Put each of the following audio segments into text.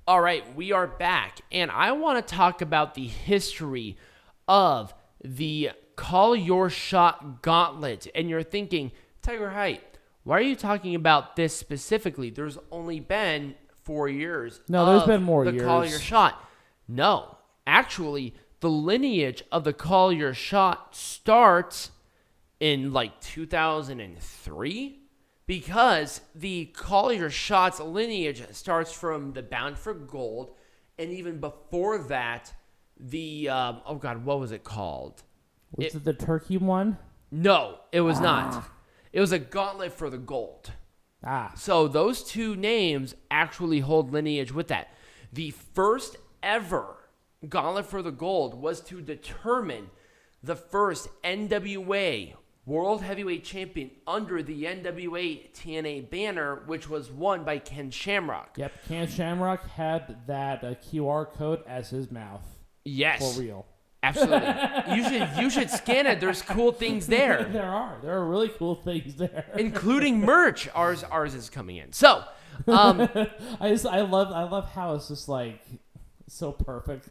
All right, we are back, and I want to talk about the history of the Call Your Shot Gauntlet. And you're thinking, Tigerhite, why are you talking about this specifically? There's only been 4 years. No, there's been more years. The Call Your Shot. No, actually, the lineage of the Call Your Shot starts in like 2003. Because the Call Your Shots lineage starts from the Bound for Gold, and even before that, the what was it called? Was it the turkey one? No, it was not. It was a Gauntlet for the Gold. So those two names actually hold lineage with that. The first ever Gauntlet for the Gold was to determine the first NWA World Heavyweight Champion under the NWA TNA banner, which was won by Ken Shamrock. Yep, Ken Shamrock had that QR code as his mouth. Yes. For real. Absolutely. You should scan it. There's cool things there. There are really cool things there. Including merch. Ours is coming in. So, I love how it's just like so perfect.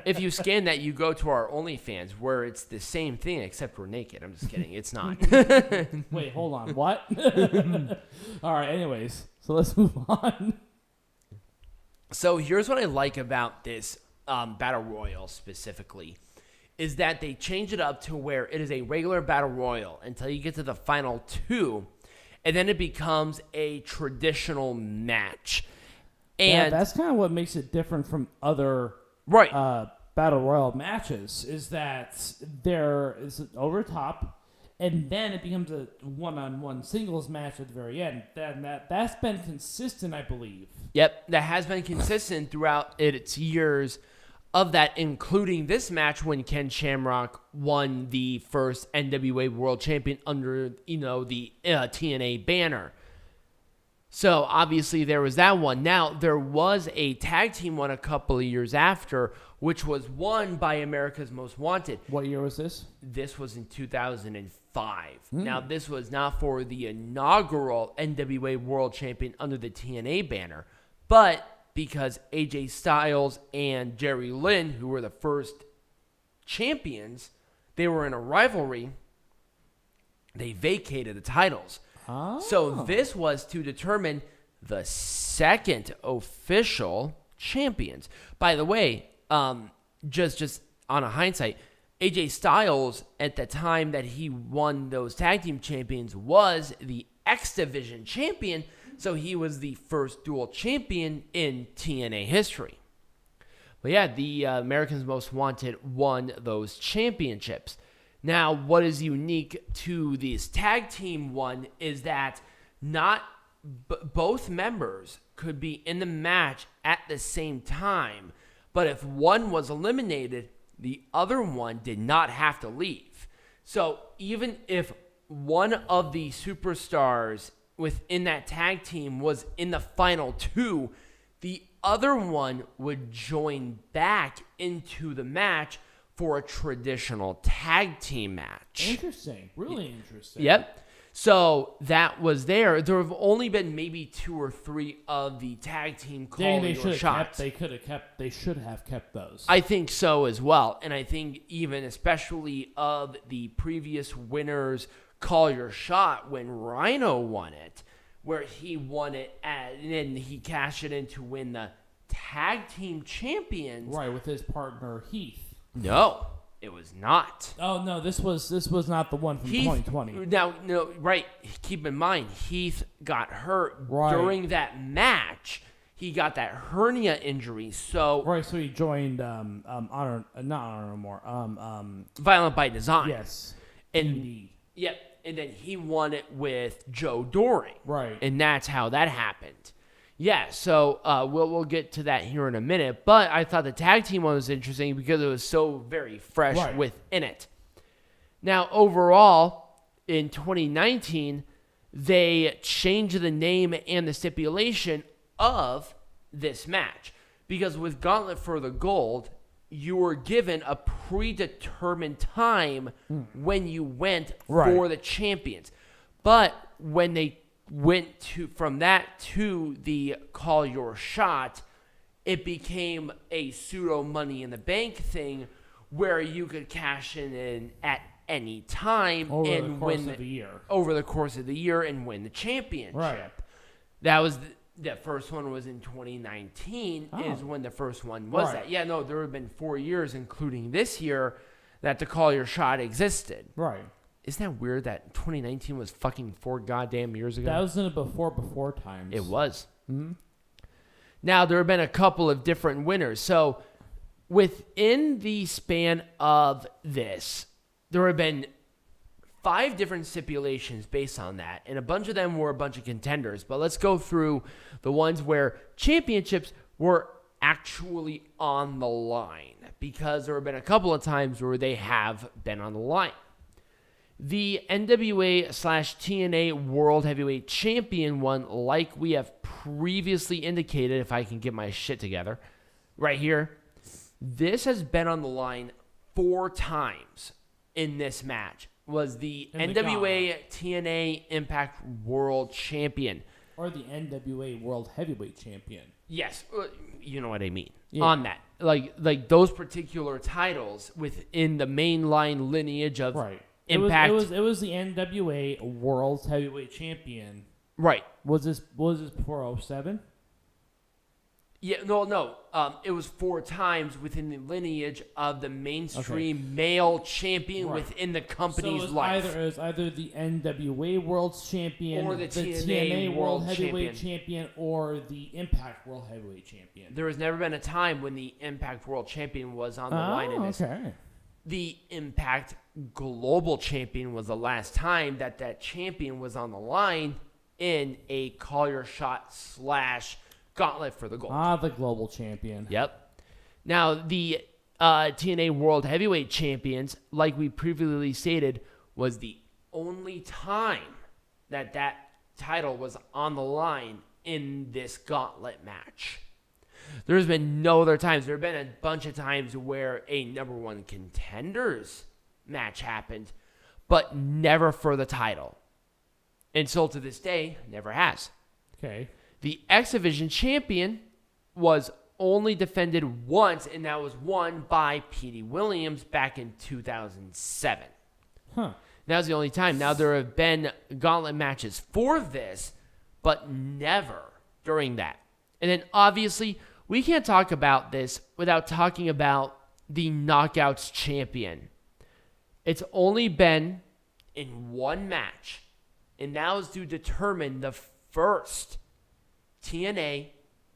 If you scan that, you go to our OnlyFans, where it's the same thing except we're naked. I'm just kidding. It's not. Wait, hold on. What? All right. Anyways, so let's move on. So here's what I like about this Battle Royal specifically, is that they change it up to where it is a regular Battle Royal until you get to the final two, and then it becomes a traditional match. And that's kind of what makes it different from other Battle Royal matches, is that there is an over top, and then it becomes a one-on-one singles match at the very end. That's been consistent, I believe. Yep, that has been consistent throughout its years of that, including this match when Ken Shamrock won the first NWA World Champion under the TNA banner. So, obviously, there was that one. Now, there was a tag team one a couple of years after, which was won by America's Most Wanted. What year was this? This was in 2005. Now, this was not for the inaugural NWA World Champion under the TNA banner, but because AJ Styles and Jerry Lynn, who were the first champions, they were in a rivalry, they vacated the titles. Oh. So this was to determine the second official champions. By the way, just on a hindsight, AJ Styles at the time that he won those tag team champions was the X Division champion, so he was the first dual champion in TNA history. But yeah, the Americans Most Wanted won those championships. Now, what is unique to this tag team one is that not both members could be in the match at the same time, but if one was eliminated, the other one did not have to leave. So even if one of the superstars within that tag team was in the final two, the other one would join back into the match for a traditional tag team match. Interesting. Really interesting. Yep. So that was there. There have only been maybe 2 or 3 of the tag team Call Your Shots. They should have kept those. I think so as well. And I think even especially of the previous winners Call Your Shot when Rhino won it, where he won it and then he cashed it in to win the tag team champions. Right, with his partner Heath. No, it was not. Oh no, this was not the one from 2020. Now, no, right. Keep in mind, Heath got hurt during that match. He got that hernia injury, so so he joined Honor No More. Violent by Design. Yes, and indeed. Yep, and then he won it with Joe Doring. Right, and that's how that happened. Yeah, so we'll get to that here in a minute. But I thought the tag team one was interesting because it was so very fresh within it. Now, overall, in 2019, they changed the name and the stipulation of this match. Because with Gauntlet for the Gold, you were given a predetermined time when you went for the champions. But when they from that to the Call Your Shot, it became a pseudo Money in the Bank thing where you could cash in at any time over and win the year. Over the course of the year and win the championship. Right. That was the first one was in 2019 is when the first one was that. Yeah, no, there have been 4 years, including this year, that the Call Your Shot existed. Right. Isn't that weird that 2019 was fucking 4 goddamn years ago? That was in the before times. It was. Mm-hmm. Now, there have been a couple of different winners. So, within the span of this, there have been 5 different stipulations based on that, and a bunch of them were a bunch of contenders. But let's go through the ones where championships were actually on the line, because there have been a couple of times where they have been on the line. The NWA/TNA World Heavyweight Champion one, like we have previously indicated, if I can get my shit together, right here, this has been on the line 4 times in this match. Was the NWA/TNA Impact World Champion. Or the NWA World Heavyweight Champion. Yes, you know what I mean. Yeah. On that. Like those particular titles within the mainline lineage of Impact. It was the NWA World Heavyweight Champion. Right. Was this before 07? Yeah, no. It was 4 times within the lineage of the mainstream male champion within the company's life. It was either the NWA World Champion, or the TNA World Heavyweight Champion, or the Impact World Heavyweight Champion. There has never been a time when the Impact World Champion was on the line in this. Okay. The Impact Global Champion was the last time that champion was on the line in a Call Your Shot / Gauntlet for the Gold. The Global Champion. Yep. Now, the TNA World Heavyweight Champions, like we previously stated, was the only time that title was on the line in this Gauntlet match. There's been no other times. There have been a bunch of times where a number 1 contenders match happened, but never for the title. And so to this day, never has. Okay. The X Division champion was only defended once, and that was won by Petey Williams back in 2007. That was the only time. Now, there have been gauntlet matches for this, but never during that. And then, obviously, we can't talk about this without talking about the Knockouts champion. It's only been in 1 match, and that was to determine the first TNA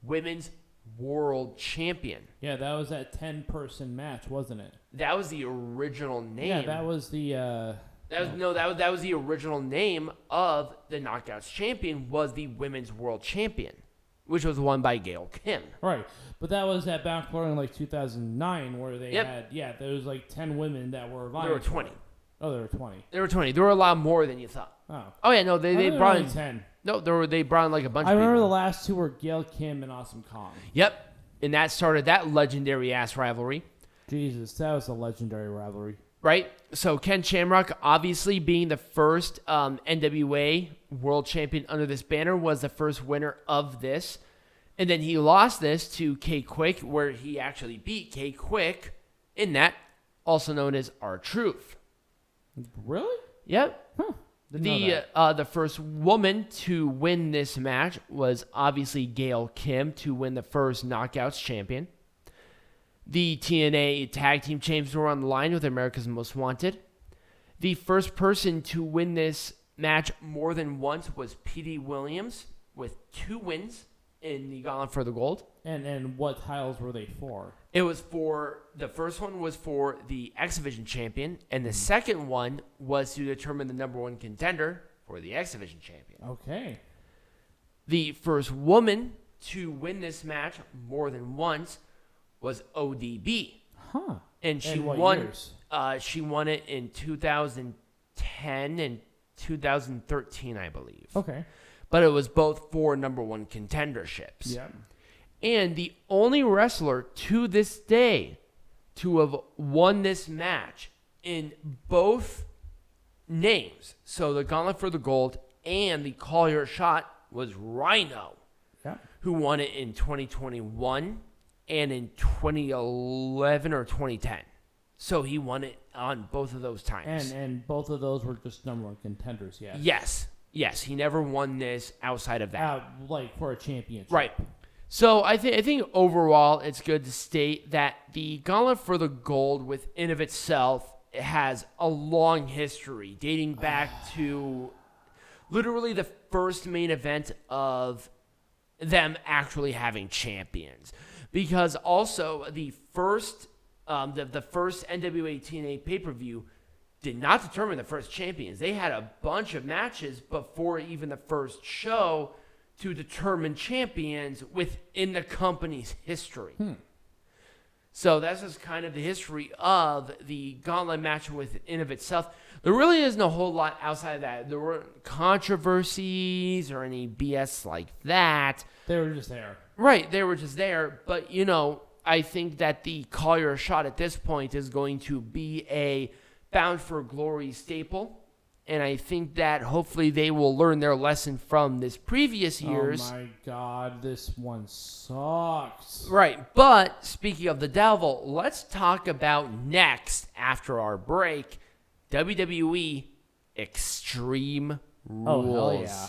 Women's World Champion. Yeah, that was that 10-person match, wasn't it? That was the original name. Yeah, that was the... That was the original name of the Knockouts champion, was the Women's World Champion, which was won by Gail Kim. Right, but that was at Bound for in 2009 where they had, there was 10 women that were vying. There were 20. Oh, there were 20. There were 20. There were a lot more than you thought. Oh yeah, no, they brought in 10. No, they brought in a bunch of people. I remember the last 2 were Gail Kim and Awesome Kong. Yep, and that started that legendary-ass rivalry. Jesus, that was a legendary rivalry. Right? So Ken Shamrock, obviously being the first NWA World Champion under this banner, was the first winner of this. And then he lost this to K-Quick, where he actually beat K-Quick in that, also known as R-Truth. Really? Yep. Huh. The first woman to win this match was obviously Gail Kim to win the first Knockouts champion. The TNA Tag Team Champions were on the line with America's Most Wanted. The first person to win this match more than once was Petey Williams with 2 wins in the Gauntlet for the Gold. And what titles were they for? It was the first one was for the X Division champion, and the second one was to determine the number 1 contender for the X Division champion. Okay. The first woman to win this match more than once was ODB. Huh. And she won. Years? She won it in 2010 and 2013, I believe. Okay. But it was both for number 1 contenderships. Yeah. And the only wrestler to this day to have won this match in both names, so the Gauntlet for the Gold and the call your shot was Rhino, Yeah. who won it in 2021 and in 2011 or 2010. So he won it on both of those times. And both of those were just number one contenders, Yes, he never won this outside of that. Like for a championship. Right. So I think overall it's good to state that the Gauntlet for the Gold within of itself has a long history dating back to literally the first main event of them actually having champions. Because also the first NWA TNA pay-per-view did not determine the first champions. They had a bunch of matches before even the first show to determine champions within the company's history. So that's just kind of the history of the Gauntlet match within of itself. There really isn't a whole lot outside of that. There weren't controversies or any BS like that. They were just there. Right, they were just there. But, I think that the call your shot at this point is going to be a Bound for Glory staple. And I think that hopefully they will learn their lesson from this previous years. Oh my God, this one sucks. Right, but speaking of the devil, let's talk about next, after our break, WWE Extreme Rules. Oh, hell yeah.